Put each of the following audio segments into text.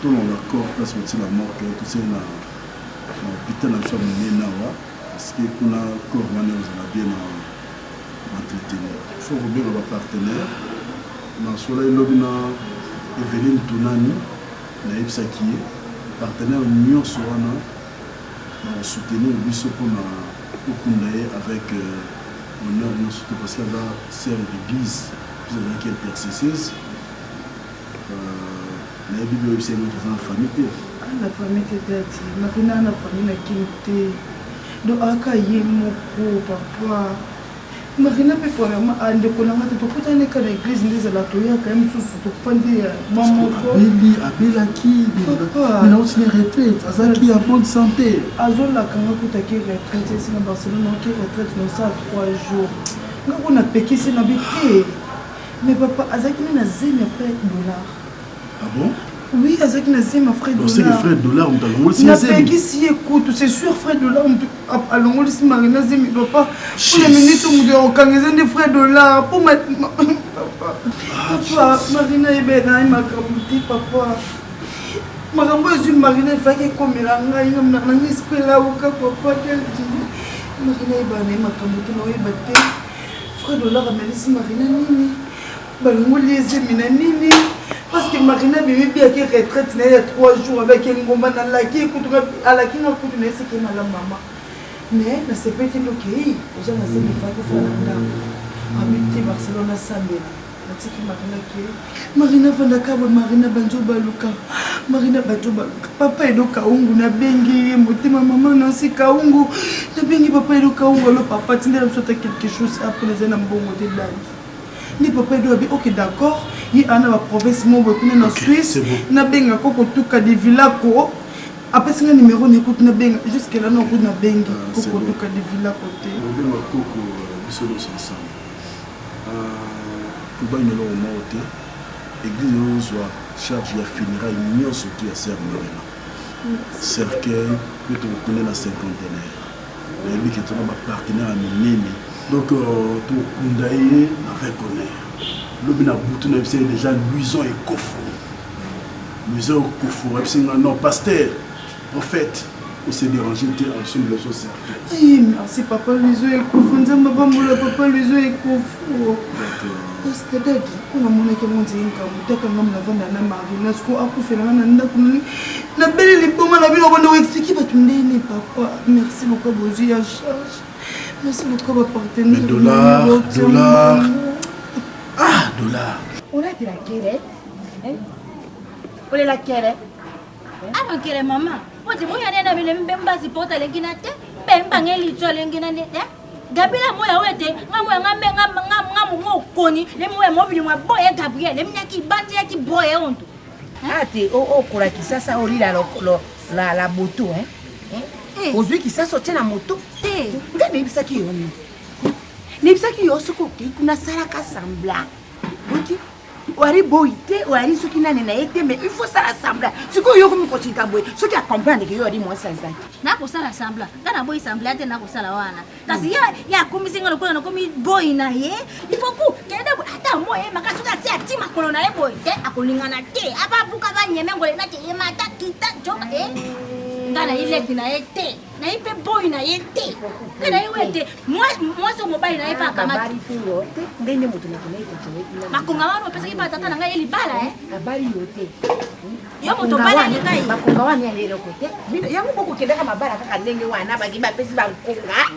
tout le corps place la mort tout ça na hôpital na chambre nawa parce que kuna corps wana vous bien traité faut bien avoir partenaire na sola lobina Evelyne Tunani na Ipsaki partenaire union soana na soutenir biso pour na okundaye avec honneur surtout parce que là sœur d'église plus avec intercesseuse la Bible aussi est en famille. La famille était Marina na famille na Kimte. Do aka yemo papa. Marina pe pour moi ande kolanga te tokuta ne kana église ndiza la toya quand même sous to fandi maman ko. Abela ki na aussi retraite, azaki en bonne santé. Azola kanga kutaki retraite c'est na Barcelone qui retraite dans ça 3 jours. Ngako na pekisi na bité. Mais papa azaki na zemi frère dollar. Ah bon? Oui, avec Nazim, frère dollar. C'est le frère dollar, on t'a l'ongole. Na peki si écoute, c'est sûr frère dollar, à l'ongole si Marina Zim, il doit pas. Pour les minutes où on organise des frères dollar, pour ma papa. Papa, Marina est belle, il m'a caboté, papa. Marambo est une Marina, il faut qu'elle comme il a un esprit là où papa qu'elle dit. Marina est belle, il m'a caboté, non, il battait. Frère dollar, mais laisse Marina nini. Balongole les émina nini. Parce que Marina bébé bien qui retraite il y a 3 jours avec un gomba dans la qui écoute à la qui n'a pas de ce qui est la maman. Mais na c'est pas le pays. Aux gens na c'est des fois que faut la habiter Barcelone Sambela. Na tiki Marina vanda kabo Marina banjo baluka. Marina banjo baluka. Papa edo kaungu na bengi motema maman na si kaungu. Na bengi papa edo kaungu le papa tindela msota quelque chose après les ana mbongo de dani. Ni papa doit dire ok d'accord il y a une province mon en Suisse na benga koko tuka de villa ko après c'est un numéro n'écoute na benga jusque là non na benga koko tuka de villa côté on va koko biso ensemble tout ba une longue moté église soit charge ya finira union surtout ya sœur Marina cercueil peut te connaître la cinquantenaire mais lui qui est un partenaire à minene. Donc, tout Kundaye avec honneur. Le bina bouton c'est déjà Luison et Kofou. Luison et Kofou, c'est non pasteur, prophète. On s'est dérangé ensemble les autres. Oui, merci papa Luison et Kofou. Nous avons pas papa Luison et Kofou. C'est-à-dire, on a mon équipe monté une camouflage quand on a vendu à la marine. Ce qu'on a fait là, on a belle les pommes à la ville. On va expliquer pas tout le monde, papa. Merci beaucoup, Bozi à charge. Merci beaucoup, ma partenaire. Dollar. Ah, dollar. On a de la quérée. On est la quérée. Ah, ma quérée, maman. On dit, moi, il y a des gens qui portent les guinates. Ben, les gens qui ont les Gabriela, moi, je suis koni, les mots mobiles, moi, boy, Gabriel, les miens qui bandent, qui boy, on. Ah, t'es au courant qui ça, on lit la moto, hein. Aujourd'hui, qui ça sorti la moto. Regardez ça qui est. Les ça qui est aussi coquille, qu'on a ça la sembla. Ok. Wari boité, wari ce qui n'a été, mais il faut ça rassembler. Ce que yo comme coaching kaboué, ce qui a comprendre que yo a dit moi ça ça. Na ko ça rassembler. Kana boy sembler te na ko ça la wana. Kasi ya kumisinga lokona na komi boy na ye. Il faut ko kenda ata moye makasuka ti makolo na ye boy te akolingana te. Aba buka ba nyeme ngole na te ye mata kita joka Ngana ile kina ete. Na ipe boy na yete. Kana iwete. Moi so mobile na ipa kama. Habari fuyo te. Ngene mutu na kunaita chowe. Makonga wano pesa kipa tata na ngai libala Habari yote. Yo moto bala ni kai. Makonga wani ya lero kote. Yango boko kenda kama bala kaka ndenge wana bagiba pesi ba nkonga.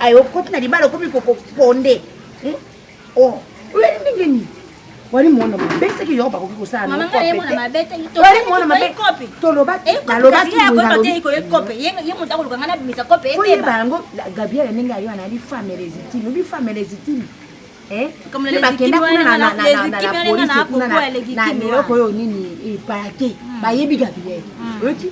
Ayo kote na libala komi koko ponde. Oh. Ule ndingeni. Wari mwana mabete ki yoba ko sana. Mama ngai mwana mabete to. Wari mwana mabete kopi. Toloba. Toloba ki ya ko te ko kopi. Ye muta ko ngana bimisa kopi ete. Oye bango Gabriel nenga yo ana li femme légitime. Bi femme légitime. Comme les légitimes na ko yo nini parate. Ba yebi Gabriel. Oti.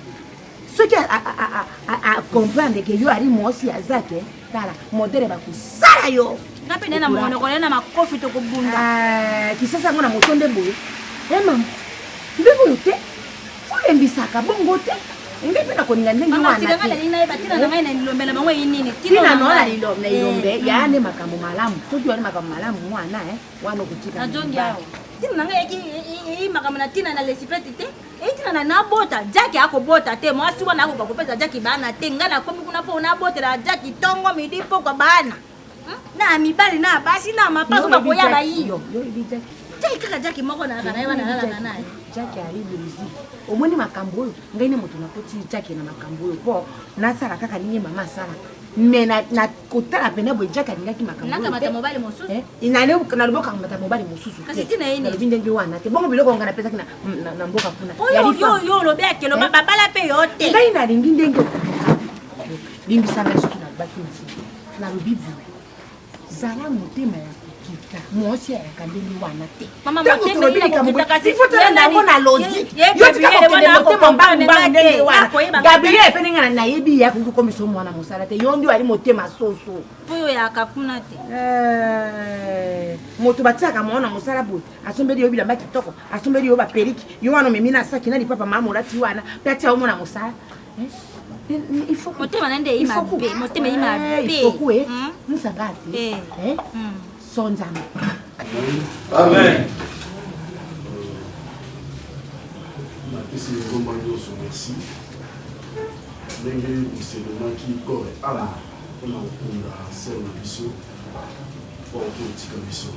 Ce qui a comprendre que yo ari mosi azake. Tala modele ba kusala yo. Ngapi nena muone ko nena makofi to kubunda. Kisasa ngona motonde boye. Mama. Ndebo yote. Fule mbisaka bongo te. Ngipi na koninga ndenge wana. Mama sidanga nina ibatira na ngai na nilombela mangwe yinini. Tina nona ilombe. Yaane makambo malamu. Soki wali makambo malamu mwana wana kutika. Na jongi yao. Tina nanga e makamana tina na lesipete te e tina na bota Jackie akobota te moi si wana ko kopesa Jackie bana te ngana komi kuna po na botela Jackie tongo midi po kwa bana na mibali na basi na mapaso bakoya ba hiyo Jackie kaka Jackie moko na kana yana na naye Jackie aribu riziki omoni makambo oyo ngai ne moto nakoti Jackie na makambo oyo po nasala kaka ninye mama sala mais na kotala pena bo Jackie alingaki makambo nanga mata mobile mosusu inale na loboka mata mobile mosusu kasi tina yini bindenge wana te bongo biloko ngana pesa kina na mboka kuna yo lo beke lo babala pe yote ngai na lingi ndenge limbisa ngaso kina baki na lobibu zala motema ya kita mosi ya kandeli wana te mama motema ya kita kasi ifota na ngona lozi yo tika ko na motema mbamba ndenge wana Gabriel pe ninga na yebi ya kukomisa mwana musala te yo ndi wali motema soso poyo ya kakuna te moto bataka mwana musala boy asombeli yo bilamba kitoko asombeli yo ba periki yo wana memina saki na papa mama olati wana pata mwana musala il faut motema nende ima be motema ima be il faut que musabati sonzama amen nakisi ngomba nyonso merci ndenge oselemaki kore ala mpona kokunda ser na biso mpo kotika biso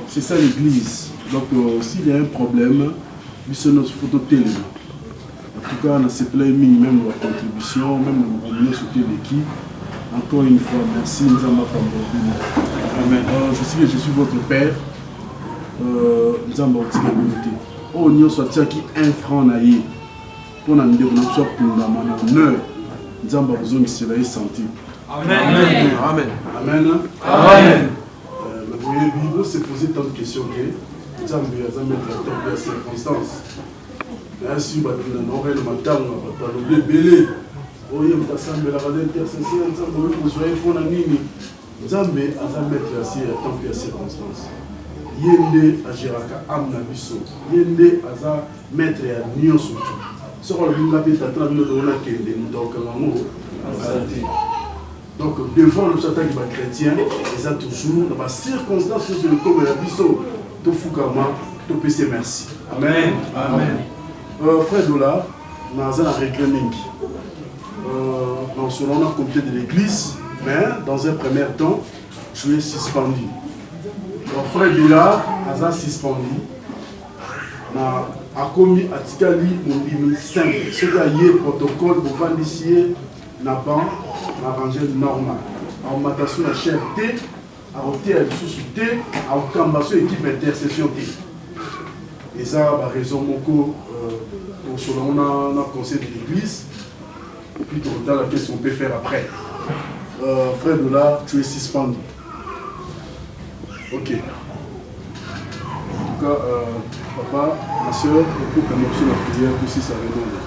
c'est ça l'église donc s'il y a un problème biso nyonso fo totelema en tout cas, on a cette même la contribution, même le soutien de l'équipe. Encore une fois, merci. Nous avons Amen. Je sais que je suis votre père. Nous avons aussi la communauté. Oh, nous sommes qui un franc naïe. Pour nous dire que nous sommes pour nous heure. Nous avons besoin de cela senti. Amen. Amen. Amen. Amen. Le premier Bible s'est posé tant de questions que nous avons mettre la tête de circonstances. Ainsi, on aurait le matin, on va le bébé. Oh, il y a un assemblée, la radelle intercession, ensemble, vous soyez pour la nuit. Zambé, à sa mettre assez à tant que circonstances. Yende à Giraka, Amna Bisso. Yende à sa mettre à Nyon surtout. Ce qu'on a vu la bête à travers le Rona Kende, donc donc, devant le château qui va chrétien, ils ont toujours, dans la circonstance, sur le corps de la Bisso, de Fukama, de PC, merci. Amen. Amen. Frère Dola, nous avons un regret. Nous sommes au comité de l'église, mais dans un premier temps, je suis suspendu. Donc, frère Dola, nous avons suspendu. Nous avons commis à Tikali mon 5. Ce qui a eu protocole pour vendre ici, n'a pas arrangé normal. En matation la chair T, à hôtel sous T, à Okambasso équipe intercession T. Et ça, la raison mon on a un conseil de l'église, puis on a qu'est-ce qu'on peut faire après. Frère de là, tu es suspendu. Ok. En tout cas, papa, ma soeur, on peut commencer la prière pour si ça redonne.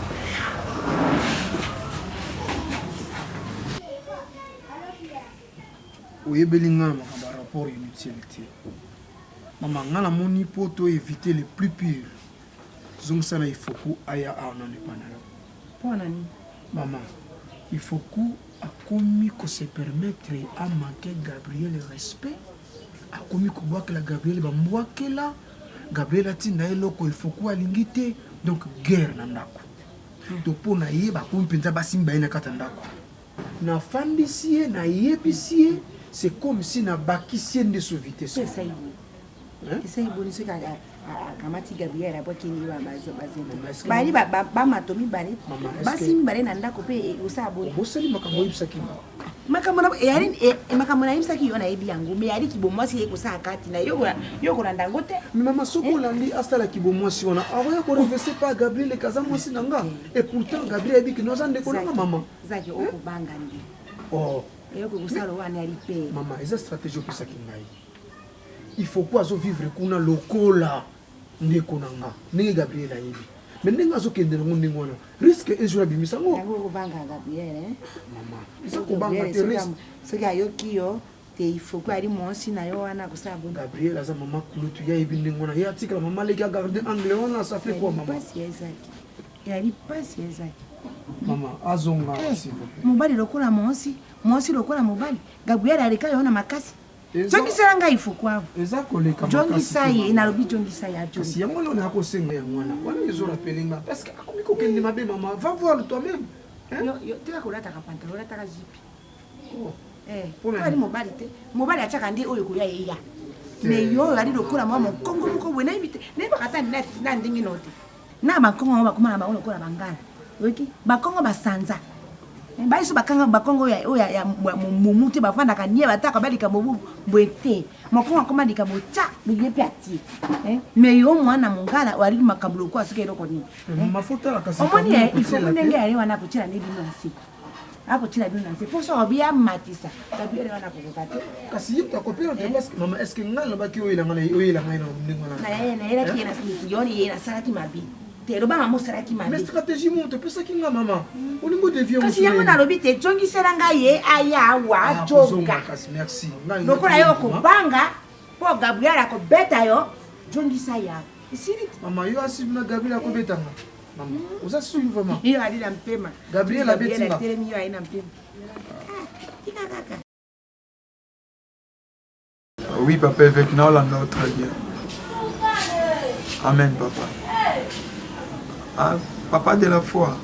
Oyebelinga ma rapport inutile. Maman, ngana moni poto éviter les plus pires. Donc ça là il faut qu'on aille à un an. Maman, il faut qu'on a commis que se permettre à manquer Gabriel le respect. A commis qu'on voit que la Gabriel va moi que là. Gabriel a dit naeloko il faut qu'on a l'ingité donc guerre nandako. Donc pour naie ba pour pinza basimba ina katandako. Na fandisier na yebisie c'est comme si na bakisie de sauveté. C'est ça. C'est bon ce qu'a kamati Gabriel a baki ni ba bazo bali ba matomi bali basim bali na ndako pe usabo bosali makambo yibsaki makamona yari makamona yibsaki yona yebi yango me yari kibomwasi yeko sa kati na yoko na ndangote mama soko landi asala kibomwasi wana aroya ko reverser pas Gabriel kazamwasi nanga et pourtant Gabriel dit que nous en décollons maman zaki okubanga ndi oh yoko kusalo wana yari pe maman eza stratégie opesaki ngai il faut quoi vivre kuna lokola ndeko nanga ndenge Gabriel ayebi mais ndenge azokende nango ndenge wana risque ezola bimisa ngo yango kobanga Gabriel mama isa kobanga te risque soki ayoki yo te il faut ko ali monsi na yo wana kosabo Gabriel aza mama kulutu yayebi ndenge wana ye atikala mama leki agarde anglais wana ça fait quoi maman pasi ezaki yali pasi ezaki mama azonga s'il vous plaît mobali lokola monsi lokola mobali Gabriel aleka yo na makasi Jongisela ngai faut quoi? Eza koleka Jongisa ye na lobi jongisa ya jo. Si yango lona ko senga ya mwana. Wana ezo rappeler nga parce que akomi ko kende mabe maman, va voir toi-même. Yo teka kolata ka pantalon, kolata ka zipi. Pour ali mobali te. Mobali achaka ndi oyo koya yeya. Mais yo ali lokola mama Kongo moko wena ibite. Ne bakata na ndingi note. Na makongo bakoma na bango lokola bangala. Oki bakongo basanza. Baiso bakanga bakongo ya mumuti bafanda kanie bataka balika mobu bwete. Makongo akoma dika bocha biye piati. Mais yo mwana mongala wali makambulo kwa sike eloko ni. Mafuta la kasi. Omoni il faut ndenge ali wana kuchira ndi bino nsi. Ako chira bino nsi. Poso obia matisa. Tabi wana kokate. Kasi yita kopia te parce que maman est-ce que ngala baki oyela ngai na ndingo na. Na yela kina siki yoni yena salati mabi. Tero ba mamu salati mabi. Mais stratégie monte pesa kinga maman. Olingo devient kasi yango na lobi te jongisela ngai ye aya wa joka. Kasi merci. Lokola yo ko banga po Gabriel akobeta yo jongisa ya. Isiri maman yo asibna Gabriel akobetanga. Maman, vous êtes sûr vraiment? Il a dit la mpema. Gabriel a bêti là. Oui, papa, avec nous, là, nous, très bien. Amen, papa. Ah, papa de la foi.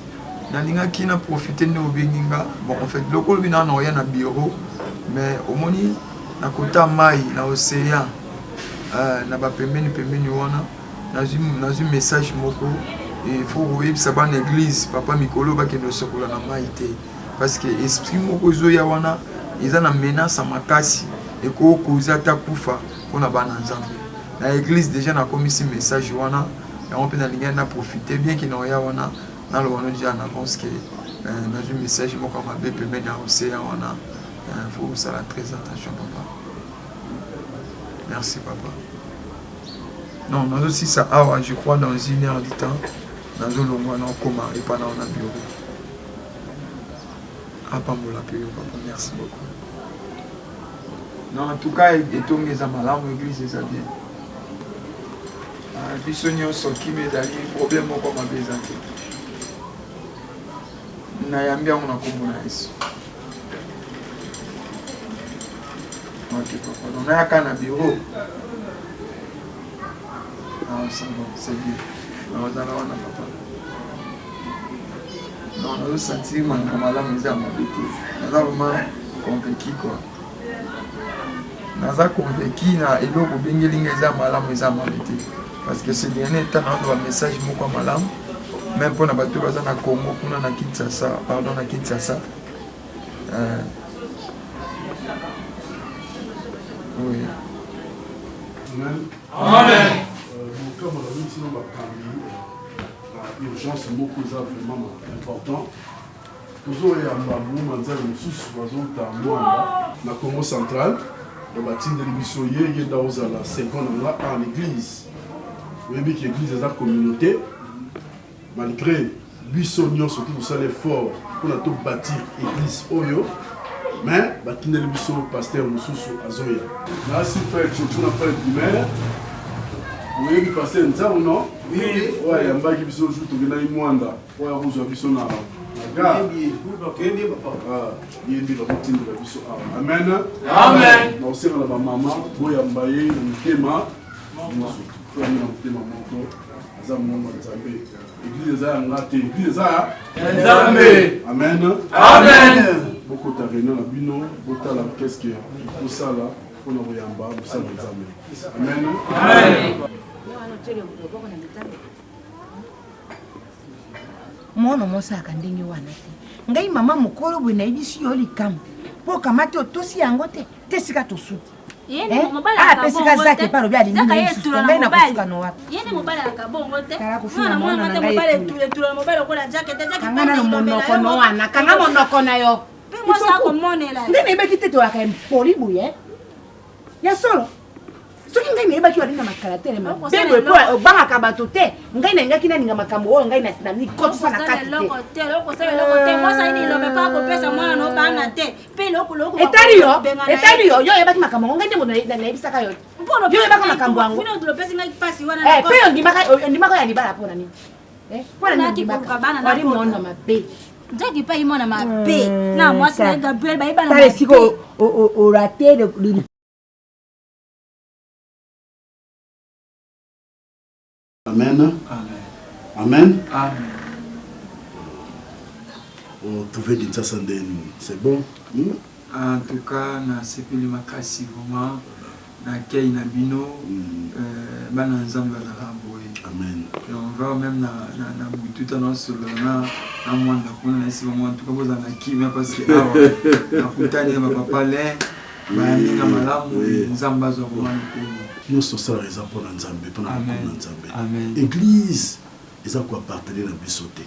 Nalinga qui n'a profité de nos béninga. Bon, en fait, le col n'a rien à bureau. Mais au moni, na kota mai, na océan. Na ba pemeni wana. Na un message moko. Il faut voir ça dans l'église papa Mikolo ba kendo sokola na maite parce que esprit moko zo ya wana ils na menace makasi et ko koza ta kufa pona bana nzambe na église déjà na komisi message wana et on peut na linga na profiter bien qu'il na ya wana na lo wana déjà na pense que na un message moko ma be permet na océan wana faut ça la très attention papa. Merci papa. Non, nous aussi ça je crois dans 1 heure du temps. Dans le long on coma et pas dans un bureau. Ah, pas mon papa, merci beaucoup. Non, en tout cas, et tout mes amalams, l'église, c'est bien. Puis soignons sorti mes amis, problème comme ma bézante. Nayambia on a comme ici. Ok papa, on a qu'un bureau. Ah, c'est bien. Non, on a senti que madame nous a m'habité. Nous avons vraiment convaincu quoi. Nous avons convaincu et donc au Bengeling nous a m'habité. Parce que ces derniers temps, nous avons un message beaucoup malam. Même pour nous battre dans le Congo, pour nous Kinshasa, pardon na Kinshasa. Oui. Amen. Amen. Comme on a dit, sinon on va l'urgence beaucoup vraiment important. Toujours il y a un babou, manzal sous dans Congo central, le bâtiment de l'émission il y a dans la seconde là en église. Vous voyez que l'église est la communauté, malgré Buissonnion surtout pour ça l'effort pour tout bâtir l'église Oyo, mais bâtiment de l'émission pasteur Moussoussou Azoya. Là si fait tout on a fait le primaire. Vous voyez que passer un temps ou non? Oui. Ouais, il y a un bac qui joue tout le monde. Ouais, vous avez besoin de la Amen. Amen. Nous sommes là, maman. Vous avez un thème. Nous sommes un thème. Église Église Amen. Amen. Beaucoup de réunions à Bino. Qu'est-ce que pour ça là? Pour nous voyons Amen. Amen. Mwana mosaka ndenge wana te ngai mama mokolo bwe na ibisi yo likam po kamate otosi yango te tesika tosuti pesika zake paro bya lingi ngai na kusuka no wapi yene mobala ka bongo te mwana mwana na ngai tule mobala ko la jacket kanga na monoko no wana kanga monoko na yo pe mo sa ko monela ndene ibeki te to aka poli buye ya solo soki ngai nayeba ki walinga makalatere mabebe po obangaka bato te ngai nayingaki naninga makambo oyo ngai na mikotisa na kati etali yo yo oyebaki makambo ngo ngai nde moto nayebisaka yo yo oyebaka makambo yango mpe ondimaka ya libala mpona nini mpona nini mona mabe Jackie pa imona mabe na mwasi na Gabriel ba ibana tale siko orate Amen. Amen. Amen. Amen. On trouvait d'une sasandine. C'est bon. En tout cas, na sepeli makasi vraiment na kei na bino bana nzambe na ramboye. Amen. Et on va même na bututa na solo na mwanda kuna na siba mwanda tuko boza na kimia parce que awa na kutani ba papa le ba minga malamu nzambe azo komana ko. Nous sommes ça les pour nzambe pour na nzambe. Amen. Église, ils ont quoi partager la bisoté.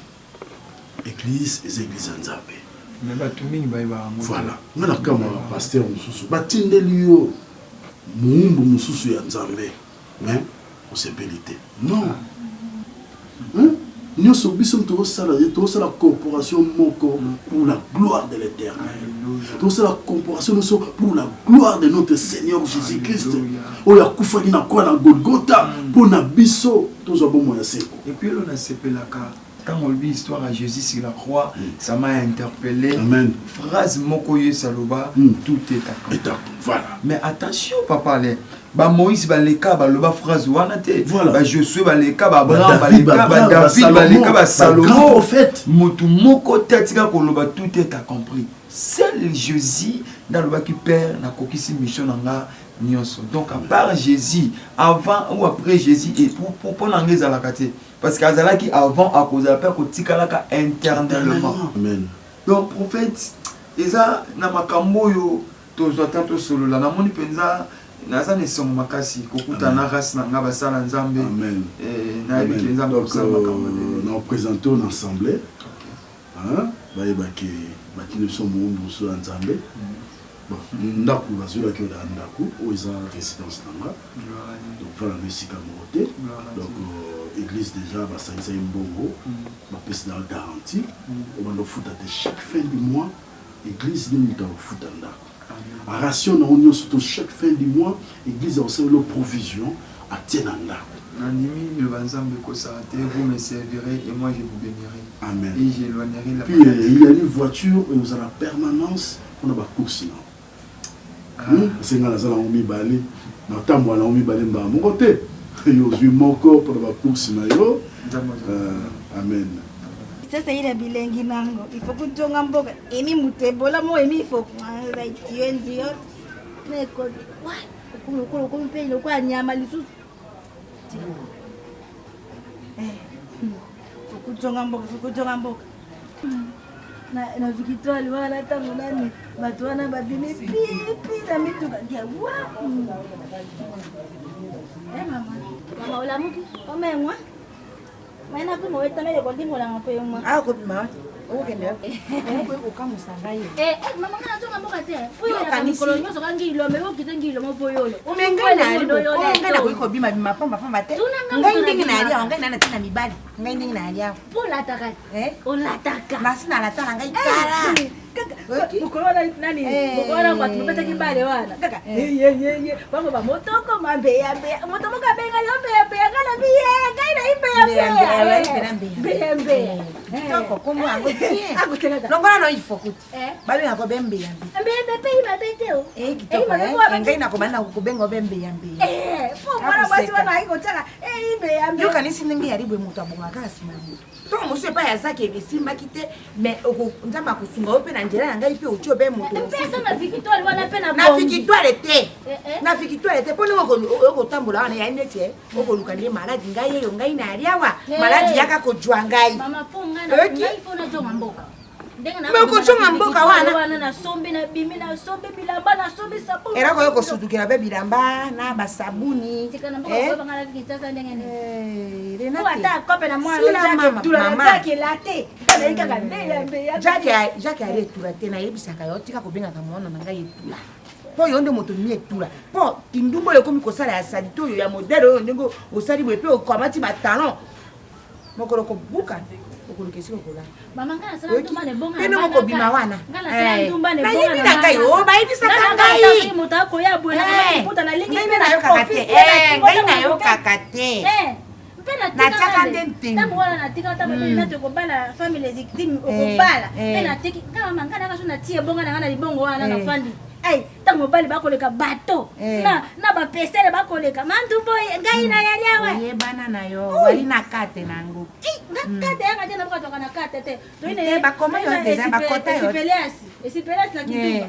Église, les églises nzambe. Mais batu mingi ba voilà. Ngala kama pasteur mususu batindeli yo muumbu mususu ya nzambe. Mais on s'ébélité. Non. Nous sommes tous la corporation moko pour la gloire de l'Éternel. Tous la corporation pour la gloire de notre Seigneur Jésus-Christ. Oh ya kufali na kwa na Golgotha pour na biso tous abon moya seko. Et puis on a sepelaka. Quand on lit l'histoire à Jésus sur la croix, ça m'a interpellé. Amen. Phrase Mokoye Saloba, tout est accompli. Voilà. Mais attention, papa, ba Moïse ba leka ba loba phrase wana te. Voilà. Ba Josué ba leka ba Abraham ba leka ba David ba leka ba Salomon. Prophète. Motu moko tetika ko loba tout est accompli. Seul Jésus dans le bas qui perd na kokisi mission nanga nyonso. Donc à part Jésus, avant ou après Jésus et pour n'engager à la kate. Parce qu'Azala qui avant à cause de la peur que tikalaka internellement. Amen. Donc prophète, eza na makambo yo tozo tanto solo la na moni penza na za ne songo makasi kokuta na ras na ngaba sala nzambe. Amen. Na bi nzambe ko sala makambo. Nous présentons une assemblée. Hein? Ba yebaki batine so muumbu so nzambe. Bon, ndaku bazula ki oda ndaku o eza résidence nanga. Donc voilà le sika moté. Donc église déjà va s'insérer un bongo, ma pèse dans la garantie, on va nous foutre chaque fin du mois, église nous doit foutre en ration nous surtout chaque fin du mois, église a aussi leur provision à Tienanda. Vous me servirez et moi je vous bénirai. Amen. Et j'éloignerai la puis il y a une voiture et nous avons la permanence pour la course. C'est nga nazala omi balé, na tambo na omi balé mba mon côté. Yo suis mon corps pour la course na yo. Amen. Sasa ile bilengi nango ifo kutonga mboga emi mutebola mo emi ifo right ndio neko wa kulo kumpe ile kwa nyama lisusu kutonga mboga na vikitwali wala tangu nani watu wana badini pipi na mituka dia wa mama olamuki omengwa maana kuma weta mele kwa ndimo la ngapo yomwa ko bima okende ko kamusanga ye mama kana tonga mboka te uyo ya kolonyo so kangilo me okitengilo mo boyolo ngana ko bima bima pamba te ngai ndingi na ali ngai nana tina mibali ngai ndingi na ali pola taka olataka nasina la tana ngai kara ukolona nani ukolona kwa tumepata kibale wana kaka ye wango ba motoko mambe ya motomo ka benga yombe ya kana biye ngai na imbe ya bembe ko komo ango tie longona no ifokuti bali ngako bembe ya bembe pe iba beteo kitoko ngai na ko bana ko benga bembe ya mbe po mara basi wana iko taka imbe ya mbe yo kanisi ndenge yari bwe mutu abonga kasi mamu to musu pa ya zake besimba kite mais oko nzamba kusunga ope na njera ngai pe ucho be mutu pesa na victoire wana pe na na victoire te poni oko tambola wana ya ndete oko lukande maladi ngai yo ngai na aliawa maladi yaka ko jwa ngai mama ponga na ngai fona jonga mboka Meko chonga mboka wana na sombe na bimi na sombe bilamba na sombe sabuni era ko yoko sudukira be bilamba na basabuni tikana mboka ko bangala kitasa ndenge ni Renate ata kope na mwana mama ke latte kana ikaka ndeyambe ya Jacques ale tulate na yebisaka yo tika ko benga ka mwana nanga yetula po yonde moto mi etula po kindumbo le komi ko sala ya sadito yo ya modèle yo ndingo osali bwe pe okwamati ba talent mokolo ko buka okulukesi okola mama ngana sala ndumba ne bonga peno moko bima wana ngana sala ndumba ne bonga na yibina ngai o ba yibisa ngai muta ko ya bwe na kuputa na lingi ngai na yo kakate ngai na yo kakate na taka ndente tamu wala na tika tamu na to ko bala family victim ko bala na tiki kama mangana kaso na tie bonga na ngana libongo wana na fandi Ay, tango bali bakoleka bato. Na ba pesele bakoleka. Mandu boy, ngai na yalewe. Oye bana na yo, wali na kate nangu. Kate yanga tena bako na kate te. Ba koma yo deja ba kota yo. Esipelasi na kitumba.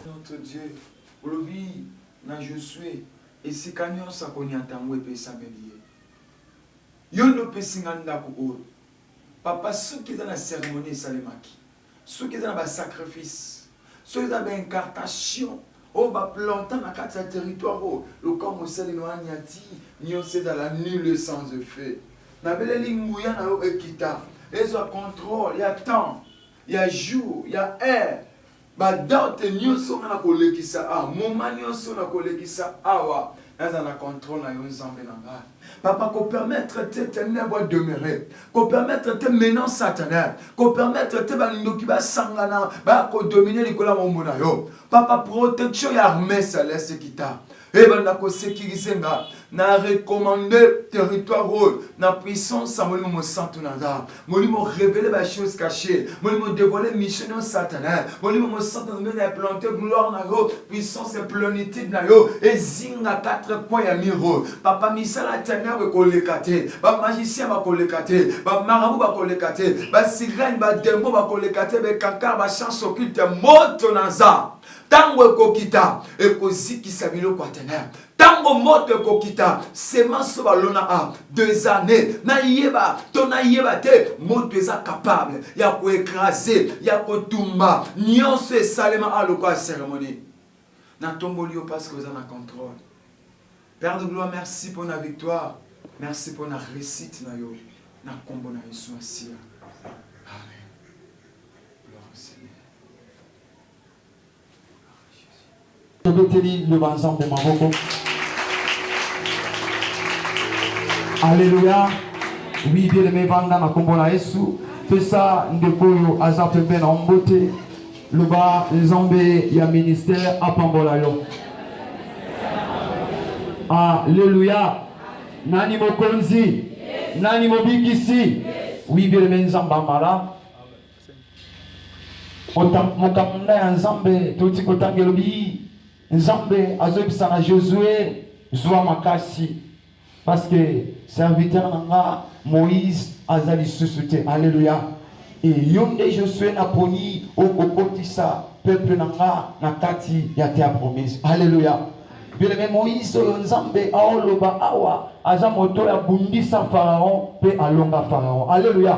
Notre Dieu, olobi na Josué, esika nyonso akoniatango epesa melie. Yondo pesinga ndako oyo. Papa soki eza na cérémonie esalemaki, soki eza na basacrifice, soki eza baincartation oyo baplanta na kati ya territoire oyo loka mosali no aniati nyonso ezala nul sans effet. Nabeleli nguya na yo ekita ezwa contrôle ya temps, ya jour, ya heure, badate nyonso nga na kolekisa awa, moma nyonso na kolekisa awa, naza na contrôle na yo nzambe na ngai. Papa, qu'on permettre tes ténèbres demeurer, qu'on permettre tes menaces satanaires, qu'on permettre tes banindoki ba sangana, ba ko dominer likola momona yo. Papa, protection ya armée céleste kita. Et ben na ko sécuriser nga, na recommander territoire haut, na puissance molimo mo santo nanga, molimo révéler ba choses cachées, molimo dévoiler mission satanaire, molimo mo santo na implanter gloire na yo, puissance et plénitude na yo, et zinga 4 points ya miro. Papa misala ténèbres kolekate, ba magicien ba kolekate, ba marabout ba kolekate, ba sirène ba démon ba kolekate, ba kankar ba chance occulte moto naza. Tango ekokita ekozikisa biloko ya ténèbres. Tango moto ekokita semence balona a 2 années na yeba to na yeba te moto eza capable ya ko écraser ya ko tumba nyonso esalema a lokwa cérémonie na tomboli yo parce que vous en a contrôle. Père de gloire, merci pour la victoire, merci pour la réussite na yo na kombo na Yesu asia. Amen. Gloire au Seigneur. Alléluia. Oui, bien aimé, vanda na kombo na Yesu. Fais ça, ndekoyo azapembe na mbote. Luba nzambe ya ministère apambola yo. Alléluia. Nani mokonzi, nani mobikisi. Oui, bien aimé, nzamba mala. Mokamunda ya nzambe toti kotangelobi. Nzambe azobisa na Josué zwa makasi parce que serviteur nanga Moïse azali susute. Alléluia. Et yonde Josué na poni okokotisa peuple nanga na kati ya terre promise. Alléluia. Bien aimé Moïse nzambe aoloba awa aza moto ya bundisa Pharaon pe alonga Pharaon. Alléluia.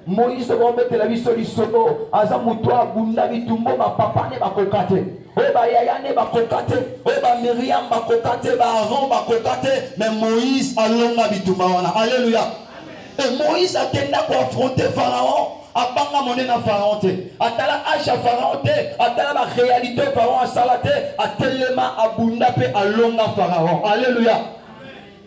Moïse bomete la biso lisolo aza moto abunda bitumbo ba papa ne bakokate. Oba yaya ne bakokate, oba Myriam bakokate, ba Aaron bakokate, mais Moïse alonga bitumba wana. Alléluia. Et Moïse a tenda pour affronter Pharaon. Abanga monena Pharaon te. Atala acha Pharaon te. Atala ba réalité Pharaon a salate. Atelema abunda pe alonga Pharaon. Alléluia.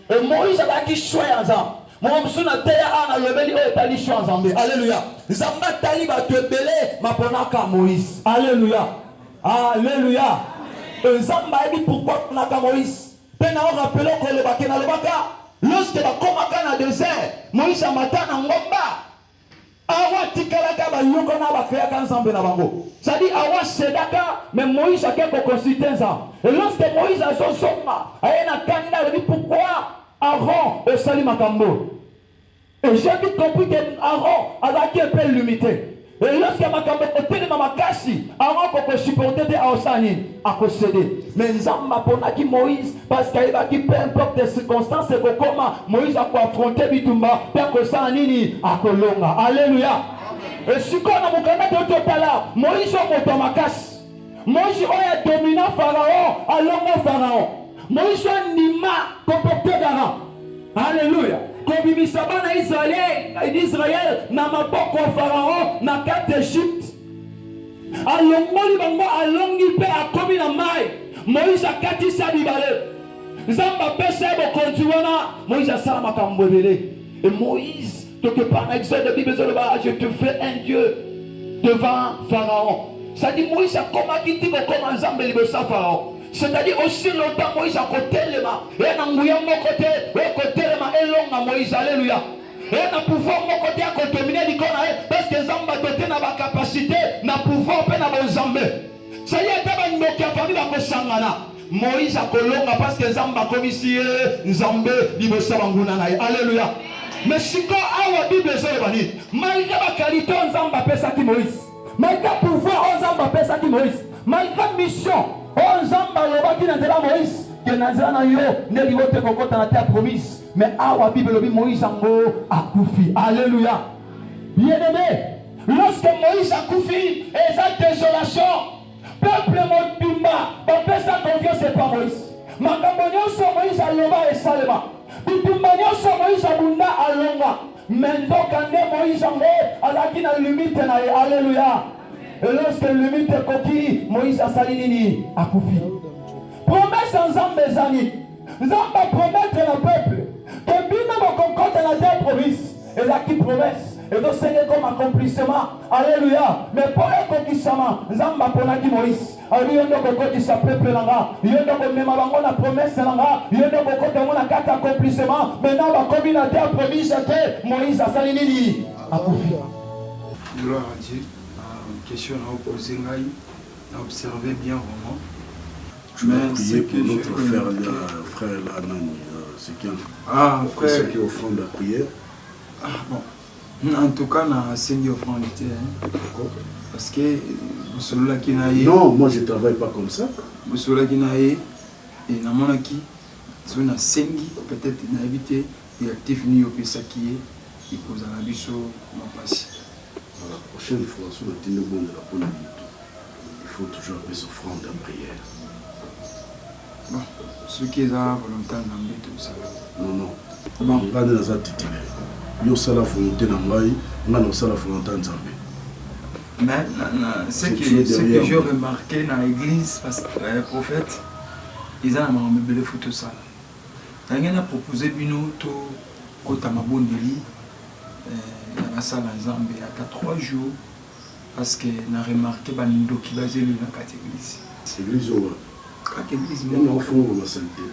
Et Moïse a qui choix ensemble. Mon msuna teya ana lobeli o tali choix ensemble. Alléluia. Zamba tali ba tebele maponaka Moïse. Alléluia. Alléluia. Zamba dit pourquoi on a Moïse. Pena on rappelle que le bakena le baka. Lorsque la komaka na désert, Moïse a matana ngomba. Awa tikalaka ba yoko na ba créa ensemble na bango. Ça dit awa sedaka mais Moïse a quelque consulter ça. Et lorsque Moïse a son soma, ayena kanda dit pourquoi Aaron et Sali makambo. Et j'ai vite compris que Aaron a qui peut limiter. Et lorsque makambo était de makasi, Aaron peut supporter des ausani à posséder. Mais Nzamba ponaki Moïse parce qu'il va qui peu importe les circonstances et comment Moïse a affronter bitumba pour que ça nini à kolonga. Alléluia. Et si qu'on a mukana de totala, Moïse a makasi. Moïse a dominé Pharaon, alonga Pharaon. Moïse a nima comporté d'Aaron. Alléluia. Kobimisa bana Israël na maboko Pharaon na kati Égypte. Alongoli bango alongi pe akomi na mai. Moïse akatisa bibale. Nzamba pesa bo kontiwana Moïse asala makambo ebele. Et Moïse quelque part dans Exode de Bible je te fais un Dieu devant Pharaon. Ça dit Moïse a komaki tiko comme nzambe libosa Pharaon. C'est-à-dire aussi longtemps Moïse a côté le ma et na nguya mo côté le ma elonga Moïse. Alléluia. Et na pouvoir mo côté à dominer l'icône parce que Zamba doté na ba capacité na pouvoir pe na ba Zambé. Ça y est ba ekosangana Moïse akolonga parce que Nzamba komisi Nzambe liboso banguna na ye. Alléluia. Mais siko awa Bible ezoloba nini? Malgré ba qualité Nzamba pesaki Moïse, malgré pouvoir Nzamba pesaki Moïse, malgré mission Nzamba lobaki na nzela Moïse que na nzela na yo ne libote kokota na terre promise. Mais awa Bible lobi Moïse ango akufi. Alléluia. Bien-aimé, lorsque Moïse akufi, eza désolation. Peuple mobimba, papa sa confiance et pas Moïse. Makambo nyonso Moïse aloba esalema. Bitumba nyonso Moïse abunda alonga. Mendoka nde Moïse ango azaki na limite na ye. Alléluia. Et lorsque limite koki, Moïse asali nini? Akufi. Promesse Nzambe ezani. Nzamba promettre na peuple que bino bokokote na terre promise. Ezaki promesse. Et donc c'est comme accomplissement. Alléluia. Mais pour l'accomplissement, Nzamba ponaki Moïse. Alors il y a un côté sa peuple là. Il y a un même avant la promesse là. Il y a un côté mon quatre accomplissement. Maintenant la communauté a promis que Moïse a sali nini. Gloire à Dieu. Question à poser ngai. À observer bien vraiment. Tu m'as prié pour notre frère Lanani. C'est qui frère. Ceux qui offrent la prière. Bon. En tout cas, on a saigné offrande. Parce que non, moi je ne travaille pas comme ça. Et on a saigné, peut-être on a évité, et actif ni au Pesaki, il pose à la biso, ma passe. La prochaine fois, sur le téléphone de la police, il faut toujours appeler offrande en prière. Bon, ceux qui ont la volonté d'embêter tout ça. Non, non. Bon, on va dans la titulaire. Yo sala volonté na ngai, nga na sala volonté nzambe. Mais ce que j'ai remarqué dans l'église, parce que les prophètes, ils ont un bel photo ça. Ils ont proposé bino to kota mabondeli, la salle nzambe à 3 jours, parce que n'a remarqué banindo qui basé dans la catégorie. C'est l'église ou la église mais on fait la santé.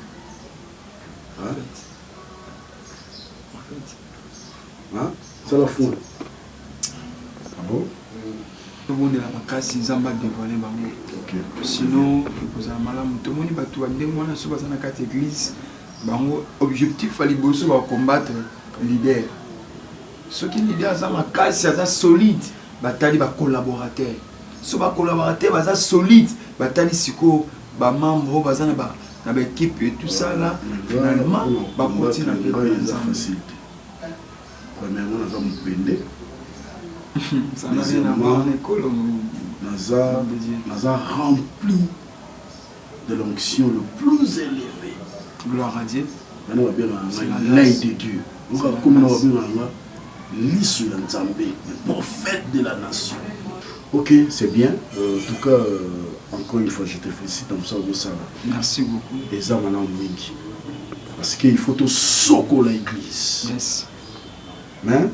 En fait. Hein? C'est la foi. Ah bon? Tout le monde est là, parce Nzamba dévoilé. Sinon, vous avez mal à tout le monde est moi, je suis dans la catégorie. Objectif, il faut combattre les leaders. Ceux qui sont leaders, sont solides, ils sont collaborateurs. Ceux qui sont collaborateurs, sont solides, ils sont membres, ils sont dans l'équipe et tout ça. Là, finalement, ils continuent à faire facile. Premièrement, nous avons peiné. Ça n'a rien à voir en école. Nous avons rempli de l'onction le plus élevé. Gloire à Dieu. Nous avons bien l'œil de Dieu. Nous avons bien l'issue de Nzambe, le prophète de la nation. Ok, c'est bien. En tout cas, encore une fois, je te félicite comme ça. Merci beaucoup. Et ça, maintenant, parce qu'il faut tout soco l'église. Yes. Mais,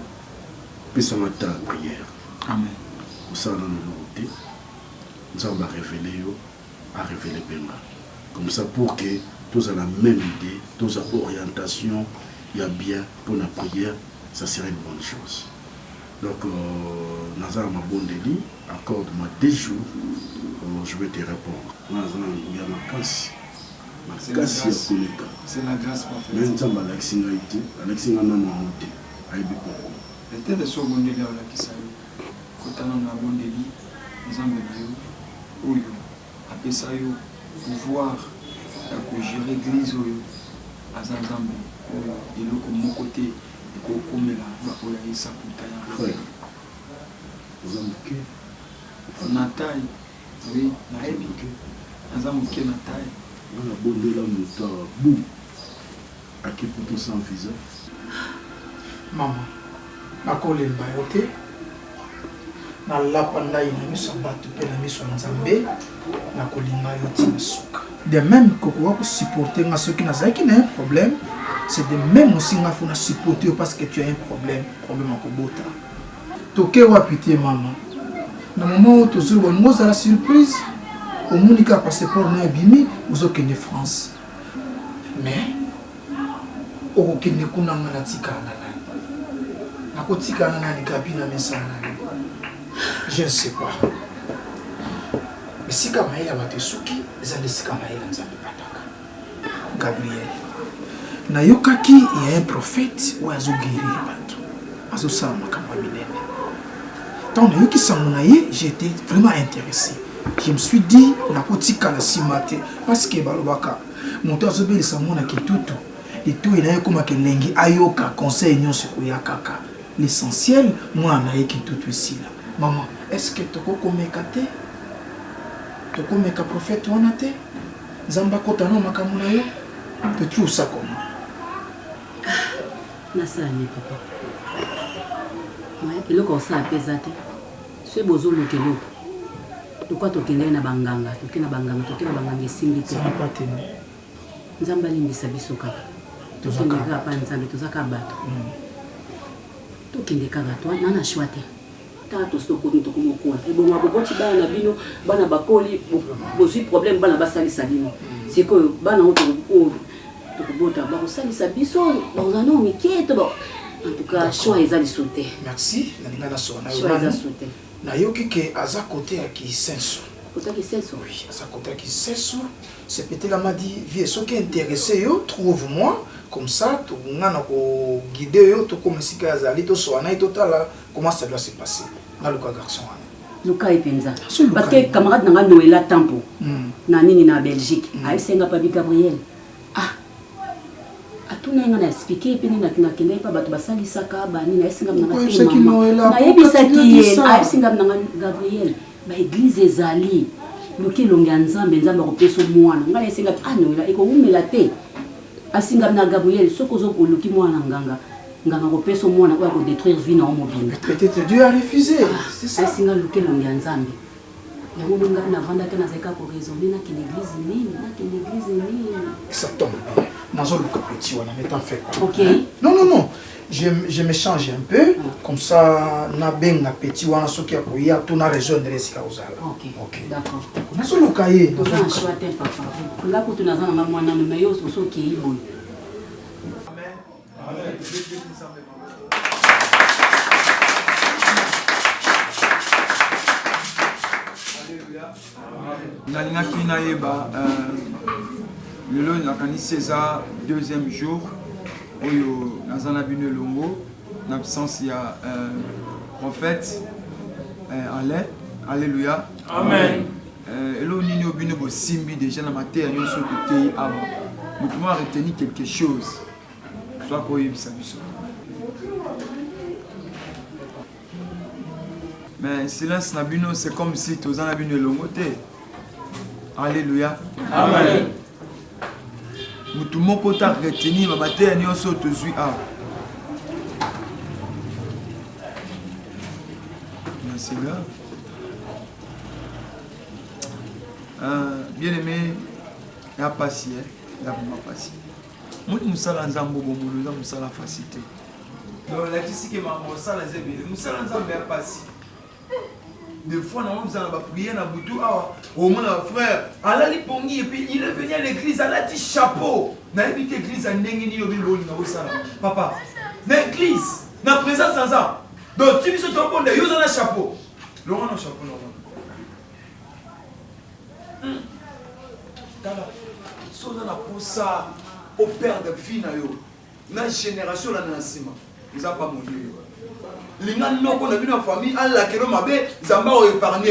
puis ça m'a été la prière. Amen. Pour ça, nous avons révélé, à révéler Benga. Comme ça, pour que tous aient la même idée, tous aient orientation, il y a bien pour la prière, ça serait une bonne chose. Donc, Nazar m'a bon délit, accorde-moi 10 jours, je vais te répondre. Nazar, il y a ma casse. C'est la grâce parfaite. Mais nous avons Alexis était le second délai à la Kisaï. Quand on a bon délit, nous avons eu après ça, pouvoir gérer l'église à Zanzambe. Et le comme côté, et comme là, pour aller ça pour tailler. Nous avons on a taille, oui, nous avons taille. On a bon délit à boum. À qui pour tout sans visa. Maman, nakolemba yo te nalapa ndai na miso bato mpe na miso ya Nzambe nakolinga yo ti na suka. De même kokoka kosupporter nga soki nazalaki na un problème, c'est de même aussi nga fona supporter yo parce que tu as un problème ya kobota. Toke wapi te mama, na moment oyo tozwi bolingo ozala surprise omoni kaka passeport na ebimi ozokende France, mais okokende kuna nga na tikala na nani nakotikala na nani kapi na mesa na nani je ne sais pas, esika mayele bato esuki eza nde esika mayele nzambe pataka. Gabriel nayokaki ya un prophète oyo azoguérir bato azosala makambo ya minene. Tant nayoki sango na ye, j'étais vraiment intéressé. Je me suis dit nakotika na nsima te parce que balobaka moto azobelisa mona kitutu litoi na ye ekomaka elengi ayoka conseil nyonso ekoya kaka. L'essentiel mwana na ye kitutu esila. Maman, est-ce que tokokomeka te? Tokomeka prophète wana te? Nzambe akota na makambo na yo? Tu trouves ça comment? Nasani papa. Ouais, eloko osala peza te. Soki bozoluka eloko. Pourquoi tokende na banganga? Tokende na banganga esimbi te. Nzambe alimbisa biso kaka. Tokende kaka pa nzambe tozaka bato. Tokende kaka to nana choix te. Tata tosoko tokomokola. Ebonga boboti bana na bino, bana bakoli, bozwi problème bana basalisa bino. C'est que bana oto tokobota bakosalisa biso, bazana omiketo ba. En tout cas, choix ezali sauté. Merci, na na so na yo. Choix ezali sauté. Na yoki ke aza côté ya Kisenso. Côté ya Kisenso. Oui, aza côté ya Kisenso. C'est peut-être m'a dit, vie ce qui intéressé yo, trouve-moi comme ça, tu ngana ko guider yo to comme si ka azali to so na totala comment ça doit se passer. Na le garçon. Luka epenza. Parce que camarade nanga Noëlla Tampo. Na nini na Belgique. A senga pa bi Gabriel. Ah. Atuna ngana expliquer pe nina kende pa bato basali saka ba nina esenga na mama. Na yebisaki a senga na Gabriel. Ba église ezali. Luki longa nzambe nzambe ko peso mwana. Ngala esenga ah Noëlla eko umela te. Asinga na Gabriel soko zo ko luki mwana nganga. Nganga ko peso mwana ko détruire vie na mobile. Peut-être Dieu a refusé. C'est ça. Asinga luki longa nzambe. Yango longa na vanda te na zeka ko raisonner na l'église nini, na l'église nini. Ça tombe bien. Nazo luka petit wana metant fait. OK. Non. Je me change un peu comme ça na benga petit wana soki akoya to na raison de resika ozala. OK. D'accord. Nazo luka ye. Nazo choix te papa. Là ko tu nazana na mwana no meyo soki ibo. Amen. Amen. Nalingaki nayeba lelo nakanisi eza deuxième jour oyo nazana bino longo en absence ya prophète Alain. Alléluia. Amen. Elo nini obino bosimbi déjà na mateya nyonso totei awa. Nous pouvons retenir quelque chose. Soit koyebisa biso. Mais silence na bino c'est comme si tozana bino longo te. Alléluia. Amen. Mutu moko ta retenir ma mateya nyonso tozui awa. C'est grave. Bien aimé, il y a passé, il y a vraiment passé. Moi, je suis allé dans le salon facilité. Donc, là, je sais que je suis allé dans le passé. Des fois, nous avons prié dans le bouton. Oh, mon frère, Allah li pongi et puis il est venu à l'église, Allah a dit chapeau. Dans l'église, il y a un papa, dans l'église, dans la présence sans âme. Donc, tu me dis ton bon, il y a un chapeau. Le roi a un chapeau, si on a pour ça au père de vie dans la génération là dans le ciment, ils n'ont pas mouillé. Les gens qui ont vu dans famille, Allah qui ont Zamba ont épargné.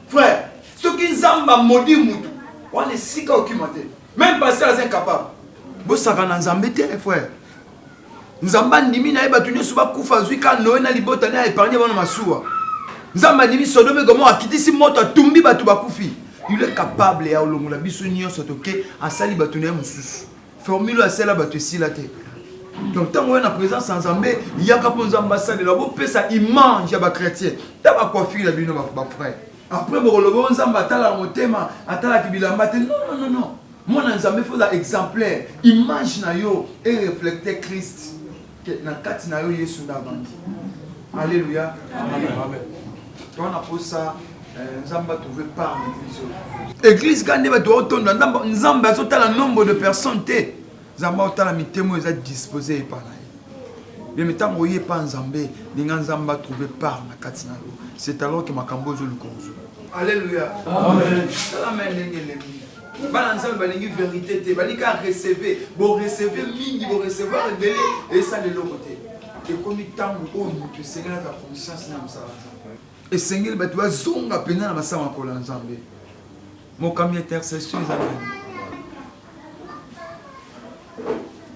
Frère, ceux qui ont maudit Moutou, on est si occupés. Même passer à incapable. Vous savez, nous avons embêté, frère. Nous avons dit que nous avons souvent Koufa Zuika, Noé, Nalibota, nous avons épargné ma soua. Nous avons dit que Sodome et Gomorrhe a quitté si moto, Tumbi, Batouba-Koufi. Il est capable de faire la bisounia sotoké à sali batuné moussous. Formule à celle là si la tête. Donc tant qu'on est en présence sans Zambé, il y a qu'à poser ambassade là, vous ça il mange à chrétien. T'as pas quoi faire la bino ma frère. Après bon le bon Zamba atala motema, atala kibilamba non. Moi dans Zambé faut la exemplaire. Image na yo et refléter Christ. Na kati na yo Yesu d'avant. Alléluia. Amen. Toi on a posé ça. Nzamba trouvé par l'église. Église gagne doit autour Nzamba total un nombre de personnes té. Nzamba total mi témoin est disposé par là. Mais mettons voyez pas Nzambé, Nzamba trouvé par la katina. C'est alors que makambo zo lukonzo. Alléluia. Amen. Ça la bana nzambe balingi vérité te balingi à recevoir bon recevoir mingi bon recevoir rebelle et ça de l'autre côté et comme tango o mutu sengela ka conscience na msala et sengel batu bazonga pena na basama kola nzambe mokami intercession nzambe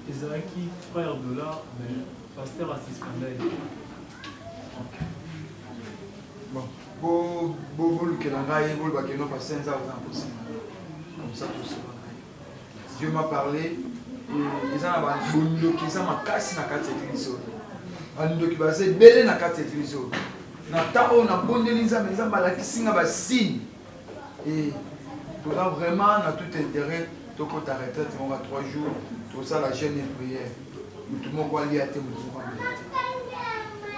Ezaki frère de là mais pasteur assistant bon bon le kelanga bon bakeno passer nzambe possible. Comme ça, tout ça. Dieu m'a parlé et ils ont qui sont ma casse na carte d'église. Ando qui va se belé na carte d'église. Na tao na bonne église mais ça bala qui singa ba signe. Et tu as vraiment na tout intérêt to ko ta retraite on va 3 jours tout ça la chaîne de prière. Tout le monde va lier à tes mouvements.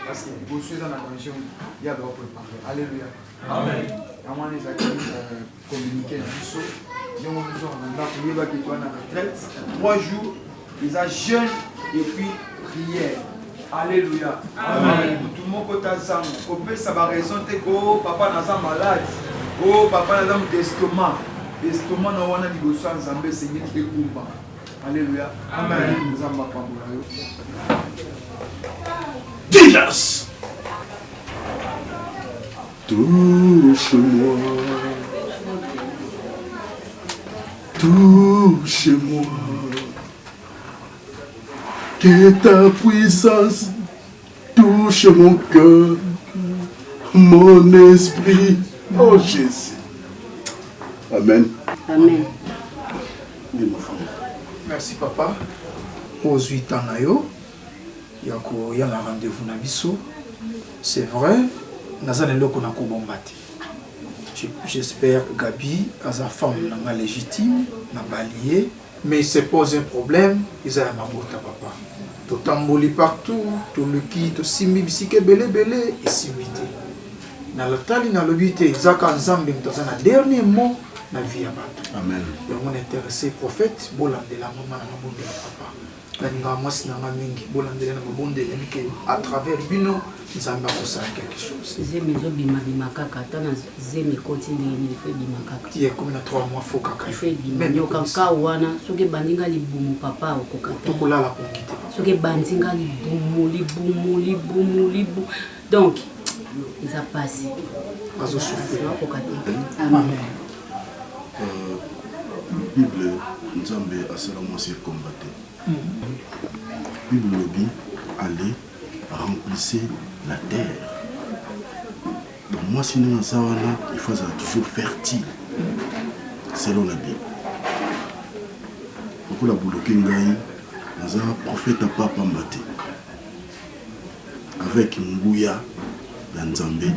Parce que vous êtes dans la condition il y a de préparer. Alléluia. Amen. Comment les actifs communiquer dans le saut. Donc, on a fait 3 jours, ils ont jeûne et puis prière. Alléluia. Amen. Tout le monde peut ensemble. On peut savoir raison que oh papa n'a malade. Oh papa n'a pas d'estomac. L'estomac n'a pas de besoin de Seigneur qui est combat. Alléluia. Amen. Nous avons pas Dilas. Touche-moi. Touche-moi, que ta puissance touche mon cœur, mon esprit, oh Jésus. Amen. Amen. Merci papa. Aux 8 ans, il y a un rendez-vous na biso. C'est vrai, nous avons bombati. J'espère que Gabi, à sa femme, n'a légitime, n'a balié, mais il se pose un problème, ils ont un mabota papa. Tout tamboli partout, tout le qui, tout simi, bisike belé belé, et simité. Dans le tali, dans le bité, ils ont un zambi, dans un dernier mot, dans la vie à battre. Amen. Et on est intéressé, prophète, bolan de la maman, n'a pas de papa. À travers Bino, nous avons quelque chose. Tu es comme 3 mois, il faut donc, ils ont passé. Amen. Bible, nous avons seulement combattu. Bible lobby, allez, remplissez la terre. Donc moi, sinon, il faut être toujours fertile, selon la Bible. Donc la boulot Kingaï, nous avons prophète à Papa Mbate. Avec Mbouya, Nzambe,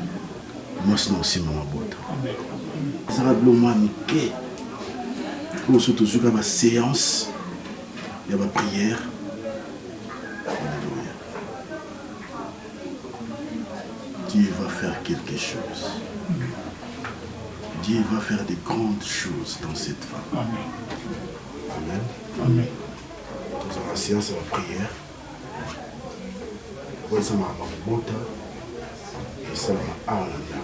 moi, sinon aussi, maman Bota. Ça va être maniqué. Pour surtout sur la séance. Il y a ma prière. Alléluia. Dieu va faire quelque chose. Dieu va faire des grandes choses dans cette femme. Amen. Amen. Nous avons la séance, la prière. Oui, ça m'a bota. Et ça m'a alanda.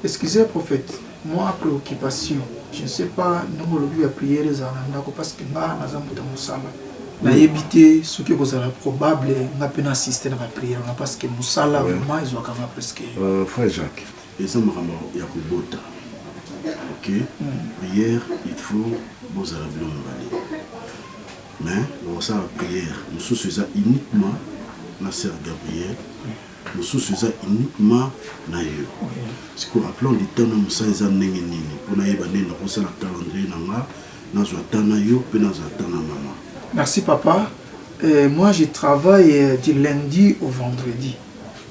Excusez, prophète. Moi, préoccupation, je ne sais pas, nous avons prié les Arlandako parce que nous avons évité ce qui est probable, nous avons assisté à la prière parce que nous avons vraiment, ils ont quand même presque. Frère Jacques, ils ont il y a Bota. Ok? Prière, il faut vous avez le mais dans sa prière, nous sommes uniquement dans la sœur Gabriel. Nous sommes uniquement na yo. Si nous rappelons du temps nous sommes nini pour na yebane na ko sala calendrier nanga na zo tana yo pe na zo tana maman. Merci papa. Moi je travaille du lundi au vendredi.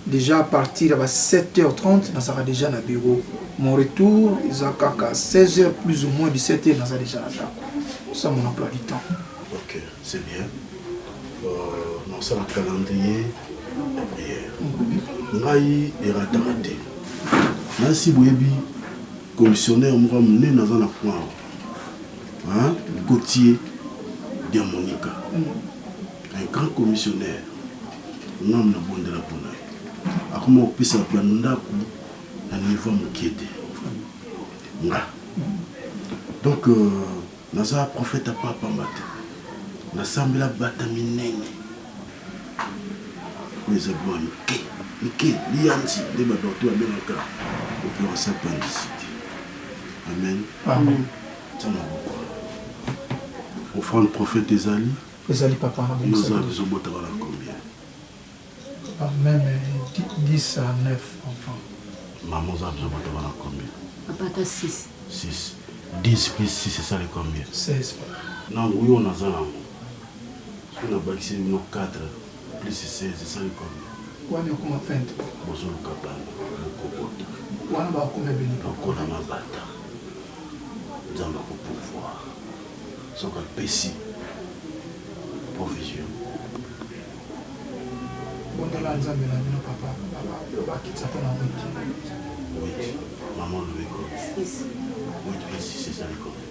Déjà à partir de 7h30 nous sommes déjà dans le bureau. Mon retour il est à 16h plus ou moins 17h nous sommes déjà là. Ça mon emploi du temps. OK, c'est bien. Nous sommes un calendrier de prière. Ngai eratarate. Nasi boyebi commissionnaire moi mené dans un coin. Hein? Gauthier Diamonica. Un grand commissionnaire. Nous avons bon de la bonne. akoma opesa bato ya ndako na niveau mokie te nga donc naza prophète apa apamba te nasambela bata minene oyo eza bilwa mike lianzi nde badokter babengaka opération appendicite. Amen. Offrande prophète Ezali. Ezali papa. Nous avons besoin de combien? Même 10 à 9 enfants. Maman, nous avons besoin de combien? Papa, t'as 6. 6. 10 plus 6, c'est ça les combien? 16. Non, oui, on a ça là. Si on a bâti nos 4 plus 16, c'est ça les combien? On a combien? 20. Bonjour, le capable. On a combien de bénéfices? On a ma bata. Nous avons pour pouvoir. Ce qu'on pécie. Provision. Bon, dans la Nzambe, papa, papa, qui s'attend à 8. 8. Maman, le véhicule. 6. 8 plus 6, c'est ça les combien?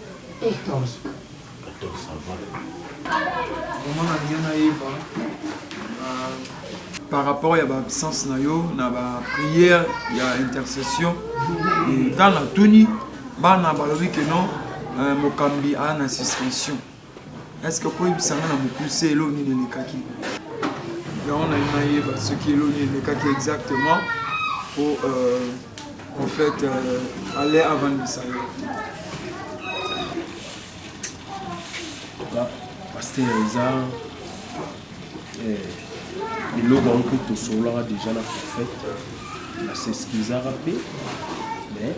14. 14, ça va. Vraiment, on a rien à par rapport à l'absence de la prière, il y a intercession. Et dans la tuni, on a dit que non, Mokambi a une suspension. Est-ce que vous savez que c'est l'eau ni le kaki? On a eu ce qui est l'eau ni le kaki exactement pour en fait aller avant le salut. Pasteur Isaac. Et l'eau donc tout cela déjà la prophète la s'excuser rappelé mais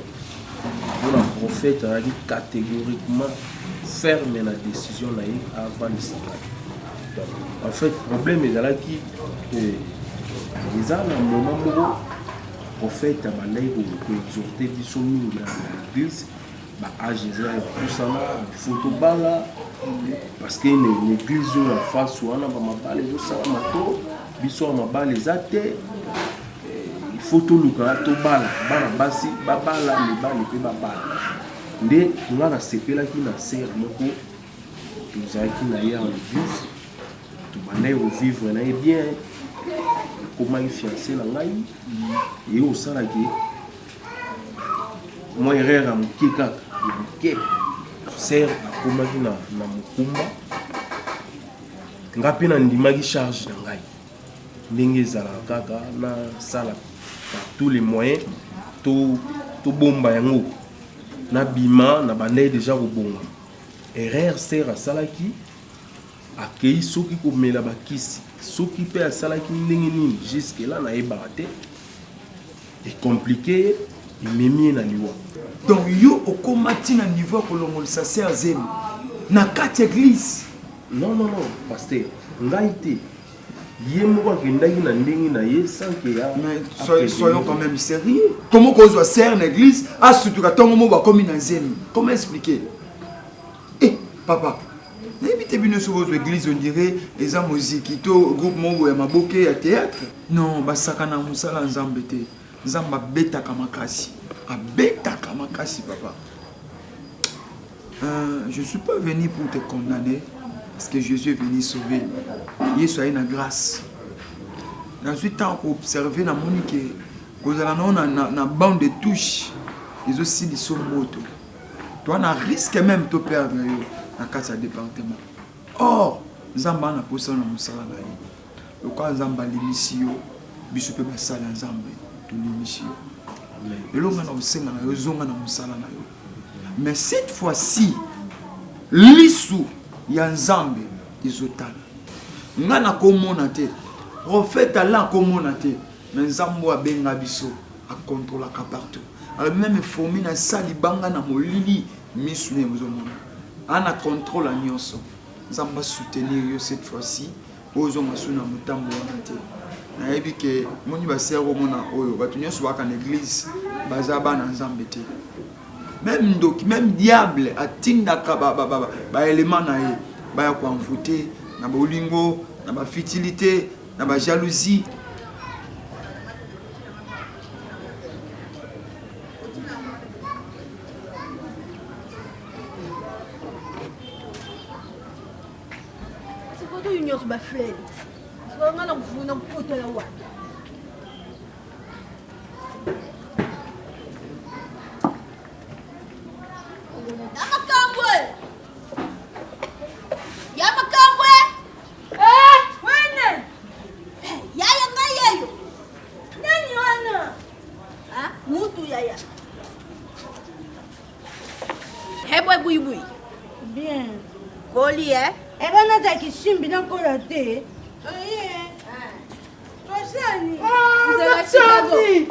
pour la prophète a dit catégoriquement ferme la décision là avant le sabbat. En fait le problème est là qui les a un moment où prophète a malais pour exhorter biso mingi à l'église bah à Jésus tout ça là photo bala parce que une église en face ou on a pas les ça mato biso mabala ezate il faut tout luka to bala bana basi babala le bali pe babala nde nga na sepela ki na serre moko tozaki na ya en église to bana vivre na bien comment il fiancé la ngai et au sala ki moi erreur am kika ke serre akomaki na mokumba nga pe na ndimaki charge na ngai ndenge ezalaka kaka na sala par tous les moyens to bomba yango na bima na bandai déjà kobonga erreur sert asalaki akei soki komela bakisi soki pe asalaki ndenge nini jusque là nayebaka te et compliqué ememi na liwa donc yo okomati na niveau kolongolisa ser zemi na kati église. Non, pasteur ngai te soyons quand même sérieux. Comment qu'on soit sérieux l'église à surtout quand on m'a comme une zemi. Comment expliquer? Eh papa, n'habitez bien sur votre église on dirait les amis musique to groupe mongo ya maboke à théâtre. Non, basaka na musala nzambe te. Nzamba beta kamakasi. A beta kamakasi papa. Je suis pas venu pour te condamner. Parce que Jésus est venu sauver. Il soit une grâce. Ensuite, tant qu'on observe dans mon que vous avez une bande de touches, ils aussi des sont motos. Toi, on a risque même de perdre dans le département. Or, Zamba n'a pas ça dans mon salaire. Le cas Zamba l'émission, je peux pas ça dans Zamba, tout l'émission. Et là, on a aussi dans mon salaire. Mais cette fois-ci, l'issue. Yanzambe izotala ngana komona te prophète Allah komona te mais nzambo abenga biso a contrôler partout alors même fomi na sali banga na molili misune muzomona ana contrôle nyonso nzamba soutenir yo cette fois-ci ozo masuna mutambo wana te na yebi ke moni ba sero mona oyo batu nyonso baka na église bazaba na nzambe te. Même donc même diable atinda ba élément na ye ba ko envoûter na ba olingo na ba futilité na ba jalousie. C'est quoi union ba flèche? C'est pas ngana kufuna mpota la wa. poli, hein? Et ben, on a qui chimbi dans le côté. Toshani. Matsoni.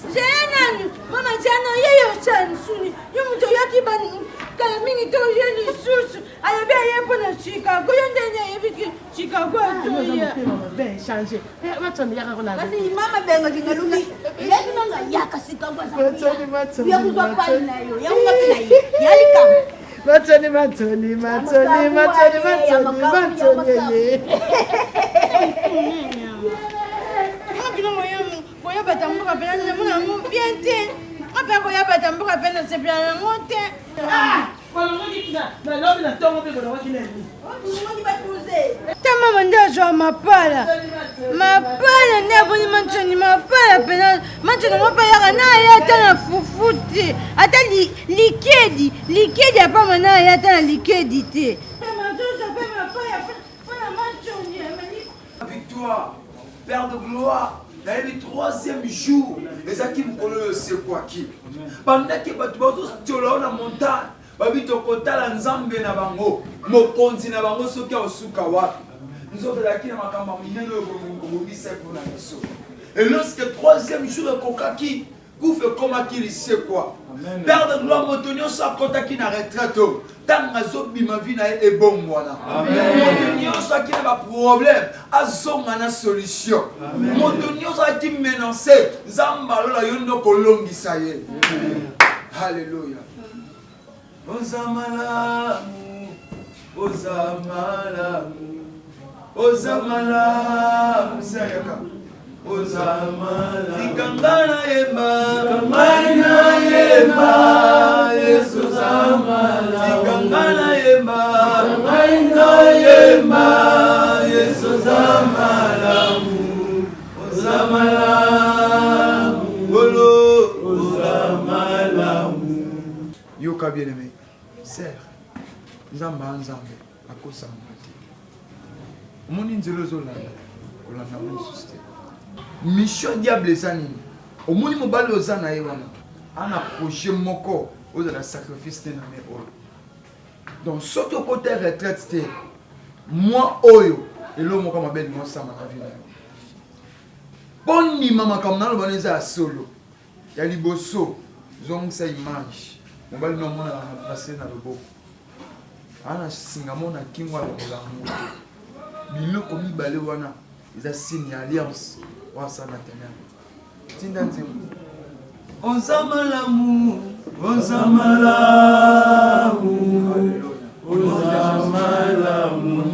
Jenani, mama jana yeyo chansuni. Yomuto yaki ban kamini to yeni susu. Ayabe yepo na Chicago yondenya yebiki Chicago atoya. Ben changer. Matsoni yaka kona. Kasi mama benga kingalungi. Yaki nanga yaka Chicago. Matsoni. Yakuzwa pani nayo. Yakuzwa pani nayo. Yalika. Matsoni. Koya batambuka pena na mo bien te. Apa koya batambuka pena se pena ngote. Na lobi na tongo pe kona wakile ni. Ngoki batuze. Tama manda jo mapala. Mapala ne boni manchoni mapala pena manchoni mapala na ya tana fufuti. Ata likedi apa mana ya tana likedi te. Tama jo pe mapala pena manchoni amani. Victoire, Père de gloire. Dans le troisième jour, les acquis me connaissent c'est quoi qui. Pendant que tu vas tous dans la montagne, babi to kota la nzambe na bango, mokonzi na bango soki osuka wapi. Nous avons la qui na makamba minene ko bise pour la biso. Et lorsque troisième jour de kokaki, vous faites comme qui sait quoi. Père de gloire motonio sa kota qui na retraite. Tanga zobi ma vie na e bon wana. Motonio sa qui na problème, azonga na solution. Motonio sa qui menacer, zamba lola yondo kolongisa ye. Alléluia. Ozamala, sayaka. Ozamala, tikangana yemba, Yesu zamala, tikangana yemba, Yesu zamala, Ozamala, Golo, Ozamala. Yoka bien-aimé, sœur, Nzamba akosa mbati. Omoni nzelo zolanda, kolanda mosusu te. Mission diable ezani. Omoni mobali ozana ye wana. Ana projet moko ozala sacrifice te na me oyo. Donc soki okote retraite te, moi oyo elo moko mabeli mosama na vie na yo. Bondima makambo naloba eza ya solo. Ya liboso zongisa image. Mobali no mona na passer na loboko. Ana singa mona kingwa lokola moto. Biloko mibale wana eza signe ya alliance. Wasana tena. Tinda nzemu. Ozamalamu.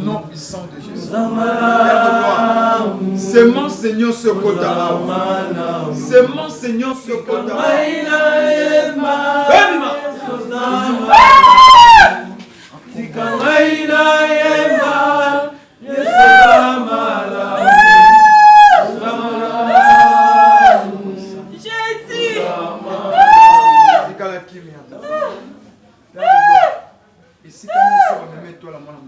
Nom puissant de Jésus. C'est mon Seigneur ce kota. C'est mon Seigneur ce kota. Ici, quand nous sommes, toi la main,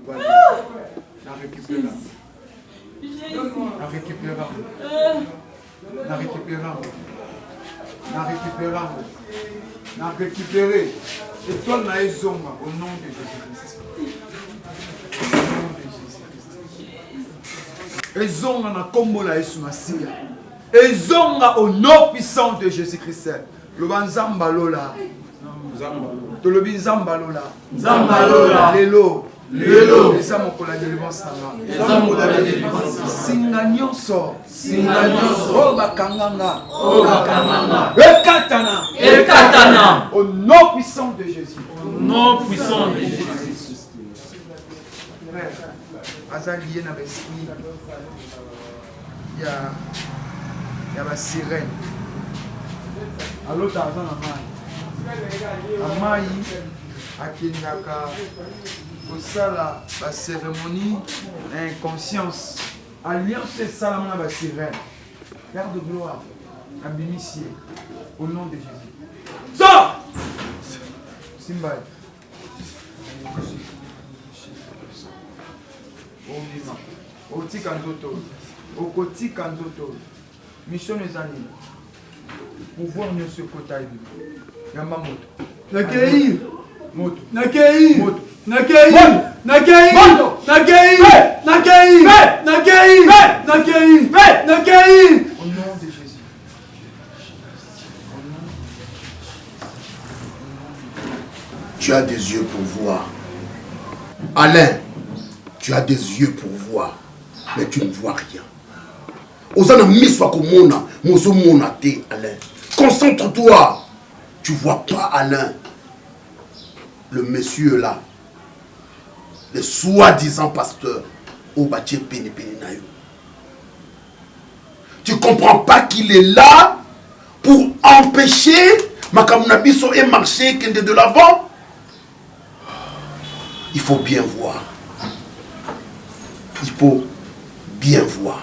na récupérer. Et toi, na ezonga au nom de Jésus-Christ. Au nom de Jésus-Christ. Ezonga na kombo la Yesu Masia. Ezonga au nom puissant de Jésus-Christ. Le banzamba lola. Tolobi nzamba lola. Nzamba lola. Lelo. Lelo. Eza mokola délivrance na. Eza mokola délivrance. Singa nyonso. Singa nyonso. O bakanganga. O bakanganga. Ekatana. Ekatana. Au nom puissant de Jésus. Au nom puissant de Jésus. Frère, aza lié na l'esprit. Il y a la sirène. Alors t'as na mai. Amai akendaka kosala ba cérémonie inconscience alliance esalama na ba sirène. Père de gloire abimisie au nom de Jésus. Sors! Simba. otika nzoto okotika nzoto mission ezali pouvoir nyonso ekota ebi yamba moto nakei moto nakei moto nakei nakei nakei nakei nakei nakei nakei. Au nom de Jésus. Tu as des yeux pour voir. Alain, tu as des yeux pour voir, mais tu ne vois rien. Osana miswa komona, mozo mona te Alain. Concentre-toi. Tu vois pas Alain. Le monsieur là, le soi-disant pasteur, au bâti peni nayo. Tu comprends pas qu'il est là pour empêcher Makamunabiso et marcher de l'avant? Il faut bien voir. Il faut bien voir.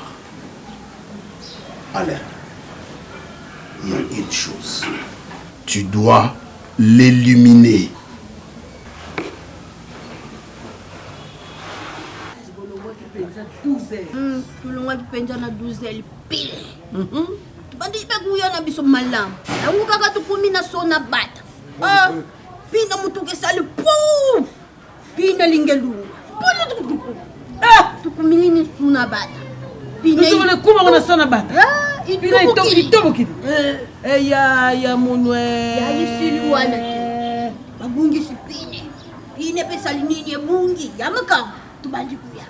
Alain, il y a une chose. Tu dois l'illuminer. Tulongwa kipenja na 12 pile. Bandi ibe kuya na biso malamu. Yangu kaka tukumi na sona bata. Pina mutuke sali pu. Pina lingelu. Tukumi ni sona bata. Pina tukule kuma kuna sona bata. Pina itobo kidi. Ya munwe. Ya yisili wana. Babungi sipine. Pine pesa linini bungi. Yamaka tubandi kuya.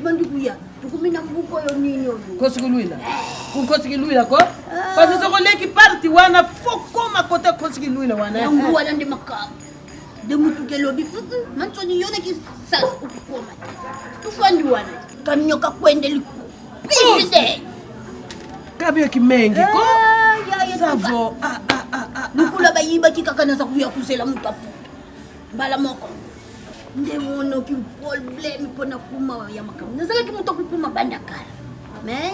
Bandikuya tukumina mbuko yo nini yo kosikuluila kukosikuluila ko parce que leki parti wana foko makota kosikuluila wana yangu wana ndi makam de mutuke lobi mansoni yone ki sasa ukukoma tufandi wana kaminyoka kwende liku piside kabyo kimengi ko savo nukula bayiba kikakana za kuya kusela mutapu mbala moko ndemono ki problème pona kuma ya makamu nazaka ki muto kuma bandakala mais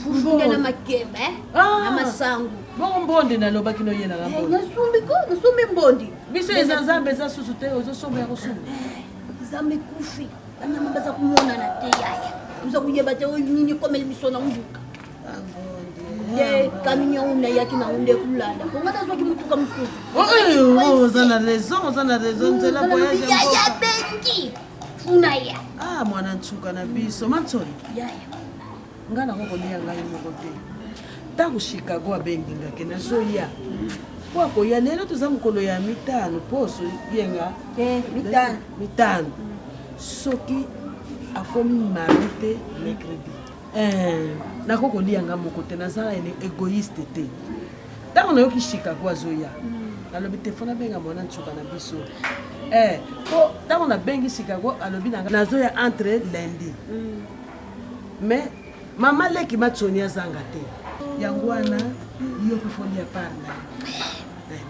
fufunde na makembe na masangu bonde na loba kino yena la bonde nasumbi mbondi biso ezanzambe za susu te ozo somba ya kosumu zambe kufi anyama baza kumona na te yaya uza kuyeba te nini komeli biso na mbuka de kaminyo una yaki na unde kulanda ngata zo ki mutuka msusu zana raison nzela voyage ya benki funa ya mwana nchuka na biso matsoni yaya ngana ko kolia ngai moko te tangu Chicago abengi ngake na zoya kwa ko ya lelo tuza mukolo ya mitano poso yenga mitano soki akomi marite mercredi nakoko lianga moko te nazala ene égoïste te ntango nayoki Chicago azoya alobi telefone abenga mwana nsuka na biso po ntango nabengi Chicago alobi nanga nazoya entre lundi mais mama leki matsoni azanga te yango wana yo pefoli ya parna